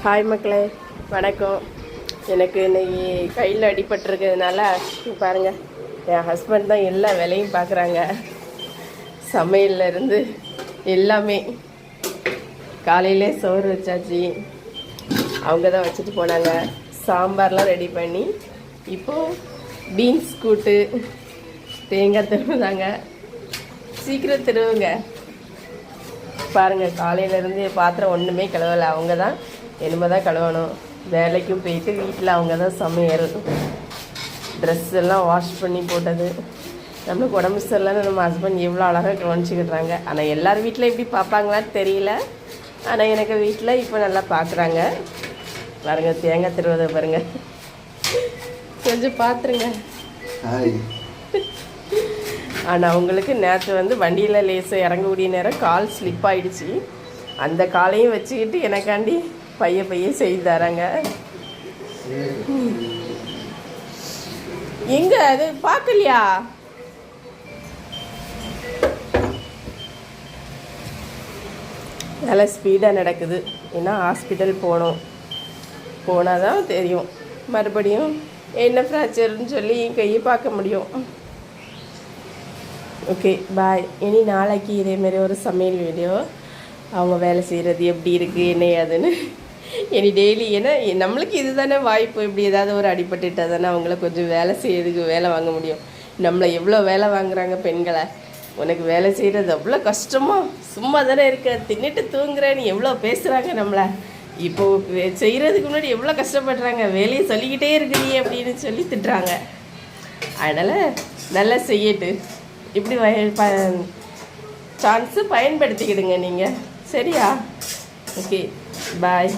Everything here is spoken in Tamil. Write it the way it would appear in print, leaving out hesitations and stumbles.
ஹாய் மக்களே, வணக்கம். எனக்கு இன்னைக்கு கையில் அடிபட்டிருக்கிறதுனால பாருங்கள், என் ஹஸ்பண்ட் தான் எல்லா வேலையும் பார்க்குறாங்க. சமையல்லேருந்து எல்லாமே. காலையிலே சோறு வச்சாச்சு, அவங்க தான் வச்சுட்டு போனாங்க. சாம்பார்லாம் ரெடி பண்ணி இப்போது பீன்ஸ் கூட்டு, தேங்காய் திருவுதாங்க. சீக்கிரம் திருவுங்க. பாருங்கள், காலையிலேருந்து பாத்திரம் ஒன்றுமே கழுவலை. அவங்க தான் இனிமே தான் கழுவணும். வேலைக்கும் போயிட்டு வீட்டில் அவங்க தான் சமையல். ட்ரெஸ் எல்லாம் வாஷ் பண்ணி போட்டது. நம்மளுக்கு உடம்பு சரியில்லைன்னு நம்ம ஹஸ்பண்ட் எவ்வளோ அழகாக கவனிச்சிக்கிட்டுறாங்க. ஆனால் எல்லார் வீட்டில் எப்படி பார்ப்பாங்களான்னு தெரியல. ஆனால் எனக்கு வீட்டில் இப்போ நல்லா பார்க்குறாங்க. பாருங்கள், தேங்காய் திருவதை பாருங்கள், கொஞ்சம் பார்த்துருங்க. ஆனால் அவங்களுக்கு நேற்று வண்டியில் லேசாக இறங்கக்கூடிய நேரம் கால் ஸ்லிப் ஆகிடுச்சு. அந்த காலையும் வச்சுக்கிட்டு எனக்காண்டி பைய செய்து தராங்க. எங்க அது பார்க்கலையா? நல்லா ஸ்பீடாக நடக்குது. ஏன்னா ஹாஸ்பிட்டல் போனால் தான் தெரியும். மறுபடியும் என்ன ஃப்ராக்சர்னு சொல்லி கையை பார்க்க முடியும். ஓகே, பாய். இனி நாளைக்கு இதேமாரி ஒரு சமையல் வீடியோ, அவங்க வேலை செய்கிறது எப்படி இருக்குது என்ன ஏதுன்னு இனி டெய்லி. ஏன்னா நம்மளுக்கு இது தானே வாய்ப்பு. இப்படி ஏதாவது ஒரு அடிபட்டுட்டா தானே அவங்கள கொஞ்சம் வேலை செய்யறதுக்கு வேலை வாங்க முடியும். நம்மளை எவ்வளோ வேலை வாங்குறாங்க பெண்களை. உனக்கு வேலை செய்கிறது அவ்வளோ கஷ்டமோ, சும்மா தானே இருக்க, தின்னுட்டு தூங்குறேன்னு எவ்வளோ பேசுகிறாங்க நம்மளை. இப்போது செய்கிறதுக்கு முன்னாடி எவ்வளோ கஷ்டப்படுறாங்க. வேலையை சொல்லிக்கிட்டே இருக்கிறீ அப்படின்னு சொல்லி திட்டுறாங்க. அதனால் நல்லா செய்யட்டு. இப்படி சான்ஸு பயன்படுத்திக்கிடுங்க நீங்கள். சரியா? ஓகே, பாய்.